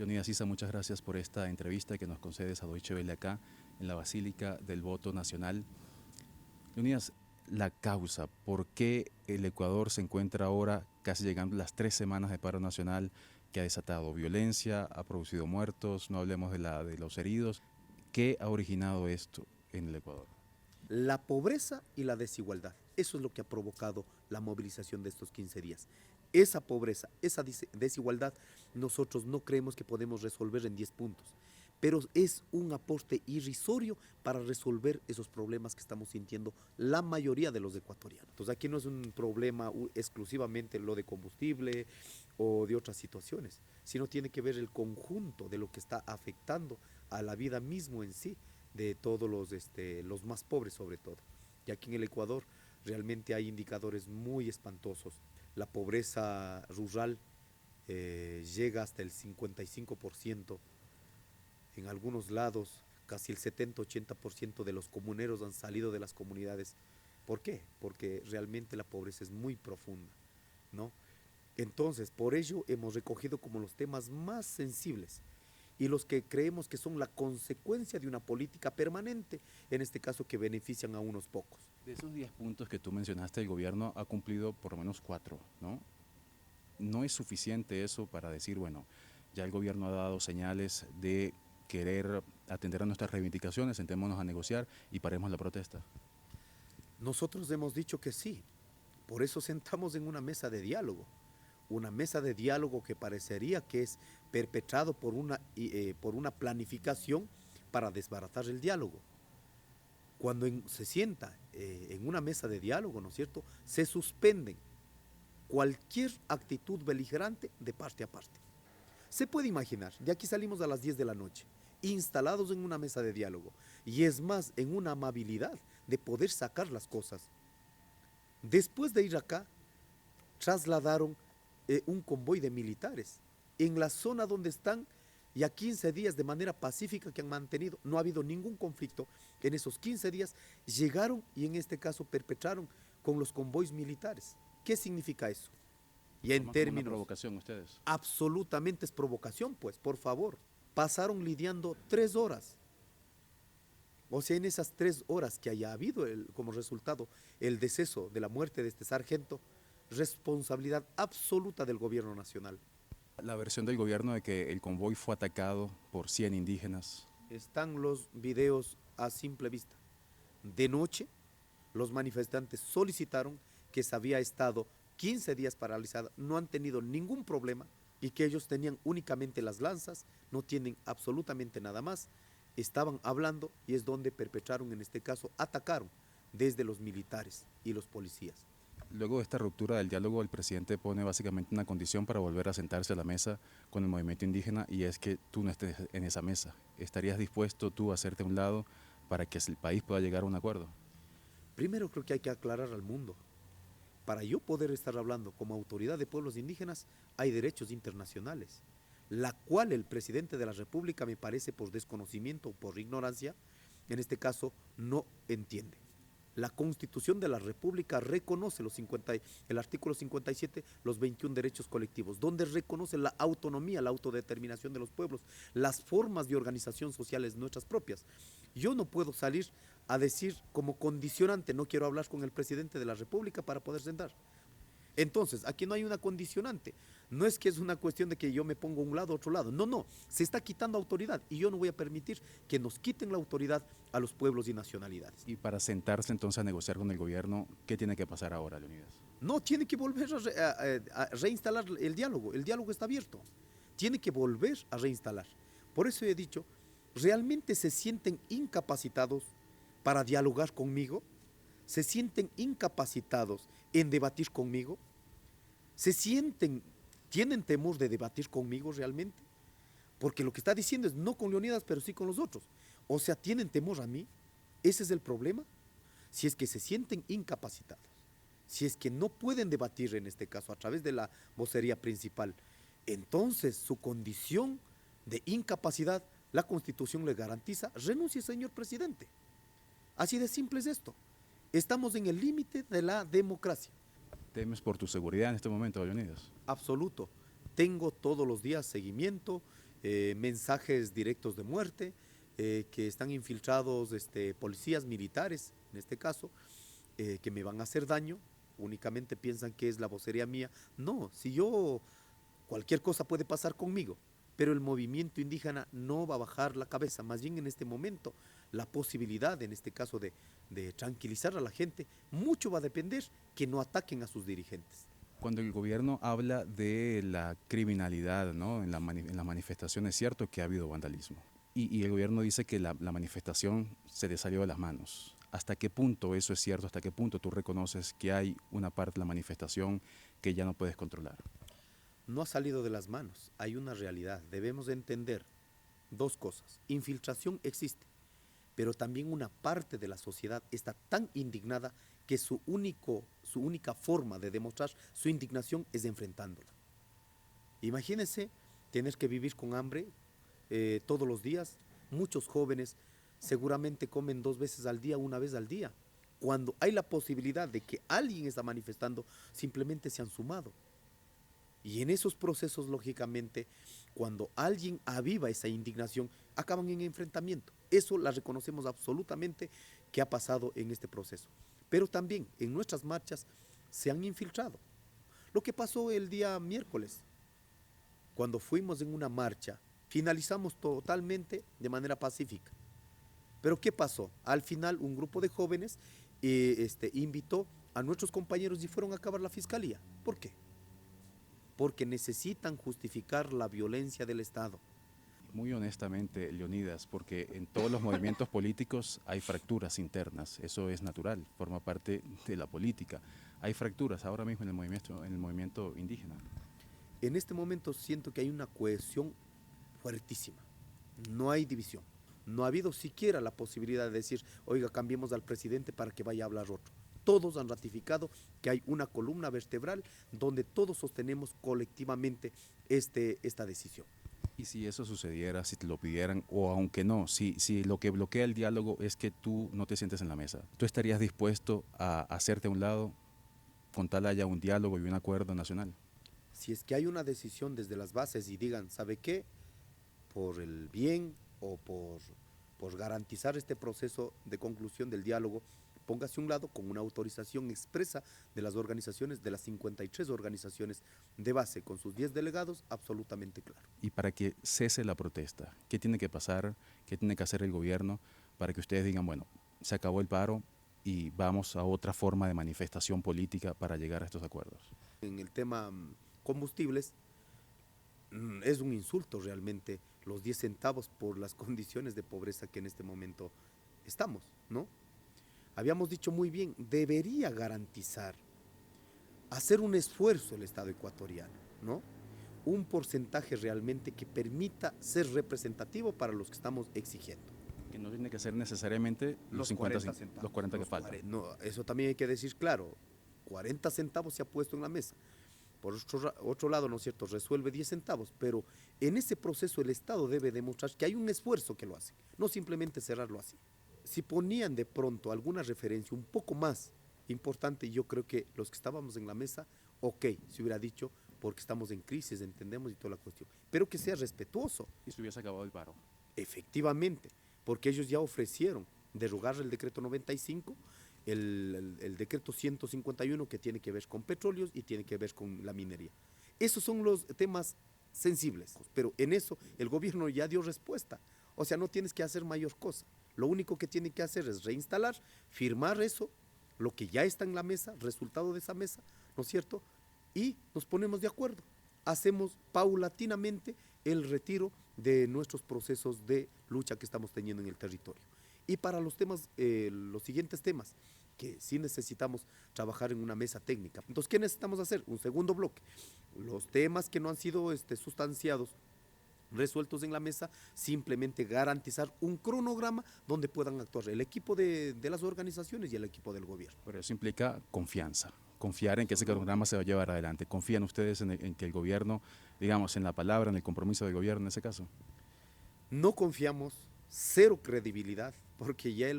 Leonidas Issa, muchas gracias por esta entrevista que nos concedes a Deutsche Welle acá en la Basílica del Voto Nacional. Leonidas, la causa, ¿por qué el Ecuador se encuentra ahora casi llegando a las 3 semanas de paro nacional que ha desatado violencia, ha producido muertos, no hablemos de los heridos? ¿Qué ha originado esto en el Ecuador? La pobreza y la desigualdad. Eso es lo que ha provocado la movilización de estos 15 días. Esa pobreza, esa desigualdad, nosotros no creemos que podemos resolver en 10 puntos, pero es un aporte irrisorio para resolver esos problemas que estamos sintiendo la mayoría de los ecuatorianos. Entonces aquí no es un problema exclusivamente lo de combustible o de otras situaciones, sino tiene que ver el conjunto de lo que está afectando a la vida mismo en sí de todos los más pobres sobre todo. Y aquí en el Ecuador realmente hay indicadores muy espantosos. La pobreza rural llega hasta el 55%, en algunos lados casi el 70-80% de los comuneros han salido de las comunidades. ¿Por qué? Porque realmente la pobreza es muy profunda, ¿no? Entonces, por ello hemos recogido como los temas más sensibles y los que creemos que son la consecuencia de una política permanente, en este caso que benefician a unos pocos. De esos 10 puntos que tú mencionaste, el gobierno ha cumplido por lo menos 4, ¿no? No es suficiente eso para decir, bueno, ya el gobierno ha dado señales de querer atender a nuestras reivindicaciones, sentémonos a negociar y paremos la protesta. Nosotros hemos dicho que sí, por eso sentamos en una mesa de diálogo que parecería que es perpetrado por una planificación para desbaratar el diálogo. Cuando se sienta en una mesa de diálogo, ¿no es cierto?, se suspenden cualquier actitud beligerante de parte a parte. Se puede imaginar, de aquí salimos a las 10 de la noche, instalados en una mesa de diálogo, y es más, en una amabilidad de poder sacar las cosas. Después de ir acá, trasladaron un convoy de militares en la zona donde están ya 15 días de manera pacífica que han mantenido, no ha habido ningún conflicto. En esos 15 días llegaron y en este caso perpetraron con los convoys militares. ¿Qué significa eso? ¿Lo Ya en toman como una términos, provocación ustedes? absolutamente es provocación, pues, por favor. Pasaron lidiando 3 horas. O sea, en esas 3 horas que haya habido como resultado el deceso de la muerte de este sargento, responsabilidad absoluta del gobierno nacional. La versión del gobierno de que el convoy fue atacado por 100 indígenas. Están los videos a simple vista. De noche, los manifestantes solicitaron que se había estado 15 días paralizada, no han tenido ningún problema y que ellos tenían únicamente las lanzas, no tienen absolutamente nada más. Estaban hablando y es donde perpetraron, en este caso, atacaron desde los militares y los policías. Luego de esta ruptura del diálogo, el presidente pone básicamente una condición para volver a sentarse a la mesa con el movimiento indígena y es que tú no estés en esa mesa. ¿Estarías dispuesto tú a hacerte a un lado para que el país pueda llegar a un acuerdo? Primero creo que hay que aclarar al mundo. Para yo poder estar hablando como autoridad de pueblos indígenas, hay derechos internacionales, la cual el presidente de la República, me parece por desconocimiento o por ignorancia, en este caso no entiende. La Constitución de la República reconoce el artículo 57, los 21 derechos colectivos, donde reconoce la autonomía, la autodeterminación de los pueblos, las formas de organización sociales nuestras propias. Yo no puedo salir a decir como condicionante, no quiero hablar con el presidente de la República para poder sentar. Entonces, aquí no hay una condicionante. No es que es una cuestión de que yo me pongo a un lado o otro lado. No, no. Se está quitando autoridad y yo no voy a permitir que nos quiten la autoridad a los pueblos y nacionalidades. Y para sentarse entonces a negociar con el gobierno, ¿qué tiene que pasar ahora, Leonidas? No, tiene que volver a reinstalar el diálogo. El diálogo está abierto. Tiene que volver a reinstalar. Por eso he dicho, ¿realmente se sienten incapacitados para dialogar conmigo? ¿Se sienten incapacitados en debatir conmigo? ¿Se sienten, tienen temor de debatir conmigo realmente? Porque lo que está diciendo es no con Leonidas, pero sí con los otros. O sea, ¿tienen temor a mí? ¿Ese es el problema? Si es que se sienten incapacitados, si es que no pueden debatir en este caso a través de la vocería principal, entonces su condición de incapacidad, la Constitución le garantiza, renuncie, señor presidente. Así de simple es esto. Estamos en el límite de la democracia. ¿Temes por tu seguridad en este momento, Leonidas? Absoluto. Tengo todos los días seguimiento mensajes directos de muerte, que están infiltrados policías militares, en este caso, que me van a hacer daño, únicamente piensan que es la vocería mía. No, si yo, cualquier cosa puede pasar conmigo, pero el movimiento indígena no va a bajar la cabeza, más bien en este momento la posibilidad, en este caso, de tranquilizar a la gente, mucho va a depender que no ataquen a sus dirigentes. Cuando el gobierno habla de la criminalidad, ¿no? En las manifestaciones, es cierto que ha habido vandalismo. Y el gobierno dice que la manifestación se le salió de las manos. ¿Hasta qué punto eso es cierto? ¿Hasta qué punto tú reconoces que hay una parte de la manifestación que ya no puedes controlar? No ha salido de las manos, hay una realidad. Debemos de entender dos cosas. Infiltración existe, pero también una parte de la sociedad está tan indignada que su única forma de demostrar su indignación es enfrentándola. Imagínense tener que vivir con hambre todos los días. Muchos jóvenes seguramente comen 2 veces al día, 1 vez al día. Cuando hay la posibilidad de que alguien está manifestando, simplemente se han sumado. Y en esos procesos, lógicamente, cuando alguien aviva esa indignación, acaban en enfrentamiento. Eso la reconocemos absolutamente que ha pasado en este proceso. Pero también en nuestras marchas se han infiltrado. Lo que pasó el día miércoles, cuando fuimos en una marcha, finalizamos totalmente de manera pacífica. Pero ¿qué pasó? Al final un grupo de jóvenes invitó a nuestros compañeros y fueron a acabar la fiscalía. ¿Por qué? Porque necesitan justificar la violencia del Estado. Muy honestamente, Leonidas, porque en todos los movimientos políticos hay fracturas internas, eso es natural, forma parte de la política. Hay fracturas ahora mismo en el movimiento indígena. En este momento siento que hay una cohesión fuertísima, no hay división. No ha habido siquiera la posibilidad de decir, oiga, cambiemos al presidente para que vaya a hablar otro. Todos han ratificado que hay una columna vertebral donde todos sostenemos colectivamente esta decisión. Y si eso sucediera, si te lo pidieran, o aunque no, si lo que bloquea el diálogo es que tú no te sientes en la mesa, ¿tú estarías dispuesto a hacerte a un lado con tal haya un diálogo y un acuerdo nacional? Si es que hay una decisión desde las bases y digan, ¿sabe qué? Por el bien o por garantizar este proceso de conclusión del diálogo, póngase a un lado con una autorización expresa de las organizaciones, de las 53 organizaciones de base, con sus 10 delegados, absolutamente claro. Y para que cese la protesta, ¿qué tiene que pasar? ¿Qué tiene que hacer el gobierno para que ustedes digan, bueno, se acabó el paro y vamos a otra forma de manifestación política para llegar a estos acuerdos? En el tema combustibles, es un insulto realmente los 10 centavos por las condiciones de pobreza que en este momento estamos, ¿no? Habíamos dicho muy bien, debería garantizar, hacer un esfuerzo el Estado ecuatoriano, ¿no? Un porcentaje realmente que permita ser representativo para los que estamos exigiendo. Que no tiene que ser necesariamente los 50 centavos, los 40 que faltan. No, eso también hay que decir claro, 40 centavos se ha puesto en la mesa. Por otro lado, ¿no es cierto?, resuelve 10 centavos, pero en ese proceso el Estado debe demostrar que hay un esfuerzo que lo hace, no simplemente cerrarlo así. Si ponían de pronto alguna referencia un poco más importante, yo creo que los que estábamos en la mesa, ok, se hubiera dicho, porque estamos en crisis, entendemos y toda la cuestión, pero que sea respetuoso. Y se hubiese acabado el paro. Efectivamente, porque ellos ya ofrecieron derogar el decreto 95, el decreto 151 que tiene que ver con petróleos y tiene que ver con la minería. Esos son los temas sensibles, pero en eso el gobierno ya dio respuesta. O sea, no tienes que hacer mayor cosa. Lo único que tiene que hacer es reinstalar, firmar eso, lo que ya está en la mesa, resultado de esa mesa, ¿no es cierto? Y nos ponemos de acuerdo. Hacemos paulatinamente el retiro de nuestros procesos de lucha que estamos teniendo en el territorio. Y para los temas, los siguientes temas, que sí necesitamos trabajar en una mesa técnica. Entonces, ¿qué necesitamos hacer? Un segundo bloque. Los temas que no han sido sustanciados, resueltos en la mesa, simplemente garantizar un cronograma donde puedan actuar el equipo de las organizaciones y el equipo del gobierno. Pero eso implica confianza, confiar en que ese cronograma se va a llevar adelante. ¿Confían ustedes en que el gobierno, digamos, en la palabra, en el compromiso del gobierno en ese caso? No confiamos, cero credibilidad, porque ya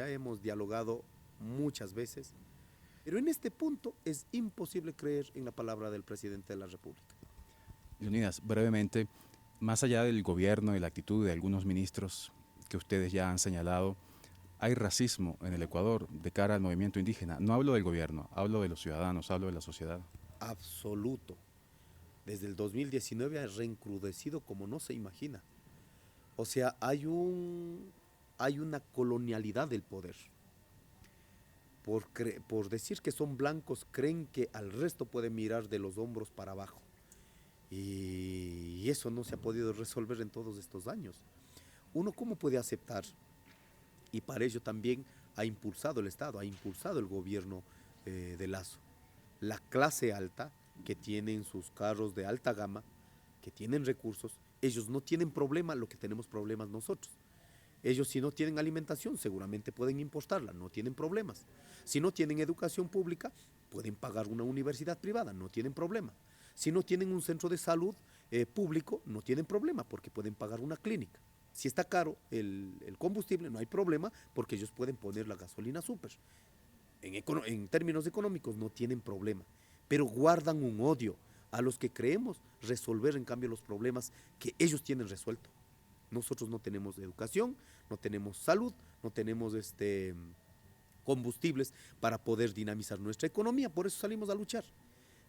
hemos dialogado muchas veces, pero en este punto es imposible creer en la palabra del presidente de la República. Leonidas, brevemente, Más allá del gobierno y la actitud de algunos ministros que ustedes ya han señalado, hay racismo en el Ecuador de cara al movimiento indígena. No hablo del gobierno, hablo de los ciudadanos, hablo de la sociedad. Absoluto. Desde el 2019 ha reencrudecido como no se imagina. O sea, hay una colonialidad del poder. Por decir que son blancos, creen que al resto pueden mirar de los hombros para abajo. Y eso no se ha podido resolver en todos estos años. Uno, ¿cómo puede aceptar? Y para ello también ha impulsado el Estado, ha impulsado el gobierno de Lazo. La clase alta, que tienen sus carros de alta gama, que tienen recursos, ellos no tienen problema, lo que tenemos problemas nosotros. Ellos, si no tienen alimentación, seguramente pueden importarla, no tienen problemas. Si no tienen educación pública, pueden pagar una universidad privada, no tienen problema. Si no tienen un centro de salud público, no tienen problema porque pueden pagar una clínica. Si está caro el combustible, no hay problema porque ellos pueden poner la gasolina súper. En términos económicos no tienen problema, pero guardan un odio a los que creemos resolver en cambio los problemas que ellos tienen resuelto. Nosotros no tenemos educación, no tenemos salud, no tenemos combustibles para poder dinamizar nuestra economía, por eso salimos a luchar.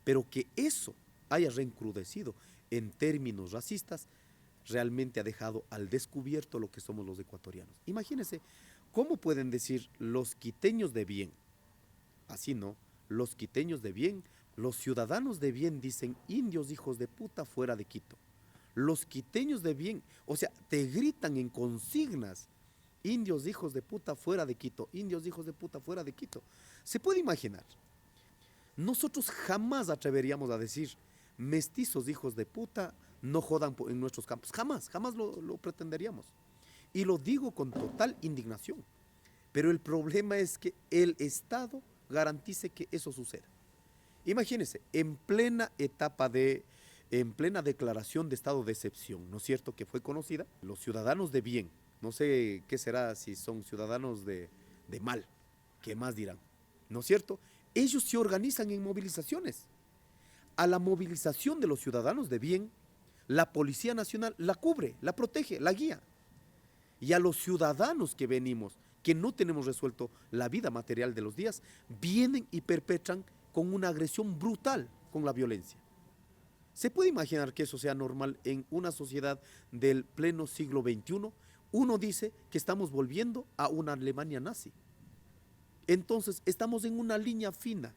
Pero que eso haya reencrudecido en términos racistas, realmente ha dejado al descubierto lo que somos los ecuatorianos. Imagínense, ¿cómo pueden decir los quiteños de bien? Así no, los quiteños de bien, los ciudadanos de bien dicen indios hijos de puta fuera de Quito. Los quiteños de bien, o sea, te gritan en consignas, indios hijos de puta fuera de Quito, indios hijos de puta fuera de Quito. ¿Se puede imaginar? Nosotros jamás atreveríamos a decir mestizos hijos de puta no jodan en nuestros campos, jamás lo pretenderíamos. Y lo digo con total indignación. Pero el problema es que el Estado garantice que eso suceda. Imagínense, en plena declaración de estado de excepción, ¿no es cierto?, que fue conocida, los ciudadanos de bien, no sé qué será si son ciudadanos de mal, ¿qué más dirán? ¿No es cierto? Ellos se organizan en movilizaciones. A la movilización de los ciudadanos de bien, la Policía Nacional la cubre, la protege, la guía. Y a los ciudadanos que venimos, que no tenemos resuelto la vida material de los días, vienen y perpetran con una agresión brutal con la violencia. ¿Se puede imaginar que eso sea normal en una sociedad del pleno siglo XXI? Uno dice que estamos volviendo a una Alemania nazi. Entonces estamos en una línea fina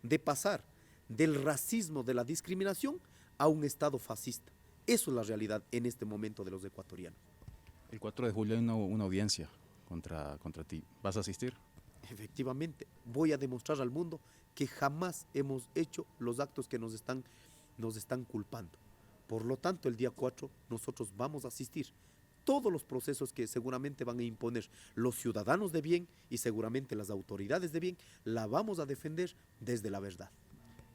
de pasar del racismo, de la discriminación, a un Estado fascista. Eso es la realidad en este momento de los ecuatorianos. El 4 de julio hay una audiencia contra ti. ¿Vas a asistir? Efectivamente, voy a demostrar al mundo que jamás hemos hecho los actos que nos están culpando. Por lo tanto, el día 4 nosotros vamos a asistir. Todos los procesos que seguramente van a imponer los ciudadanos de bien y seguramente las autoridades de bien, la vamos a defender desde la verdad.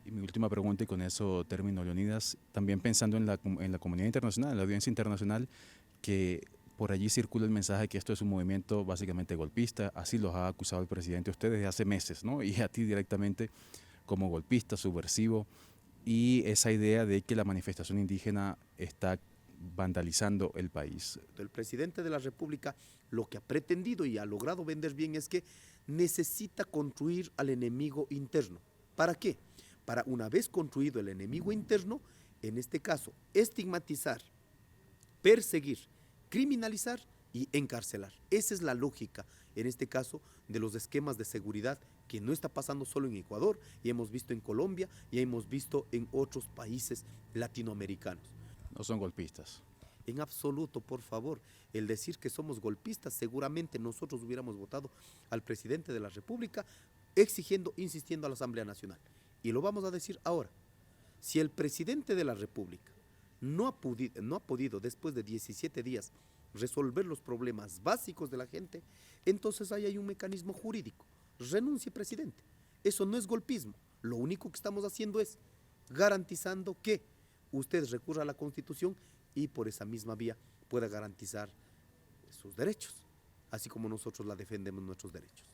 Y mi última pregunta, y con eso termino, Leonidas, también pensando en la comunidad internacional, en la audiencia internacional, que por allí circula el mensaje que esto es un movimiento básicamente golpista, así los ha acusado el presidente a ustedes desde hace meses, ¿no? Y a ti directamente como golpista, subversivo, y esa idea de que la manifestación indígena está vandalizando el país. El presidente de la República lo que ha pretendido y ha logrado vender bien es que necesita construir al enemigo interno. ¿Para qué? Para una vez construido el enemigo interno, en este caso, estigmatizar, perseguir, criminalizar y encarcelar. Esa es la lógica, en este caso, de los esquemas de seguridad que no está pasando solo en Ecuador, y hemos visto en Colombia y hemos visto en otros países latinoamericanos. No son golpistas. En absoluto, por favor, el decir que somos golpistas, seguramente nosotros hubiéramos votado al presidente de la República exigiendo, insistiendo a la Asamblea Nacional. Y lo vamos a decir ahora. Si el presidente de la República no ha podido después de 17 días resolver los problemas básicos de la gente, entonces ahí hay un mecanismo jurídico. Renuncie, presidente. Eso no es golpismo. Lo único que estamos haciendo es garantizando que usted recurra a la Constitución y por esa misma vía pueda garantizar sus derechos, así como nosotros la defendemos nuestros derechos.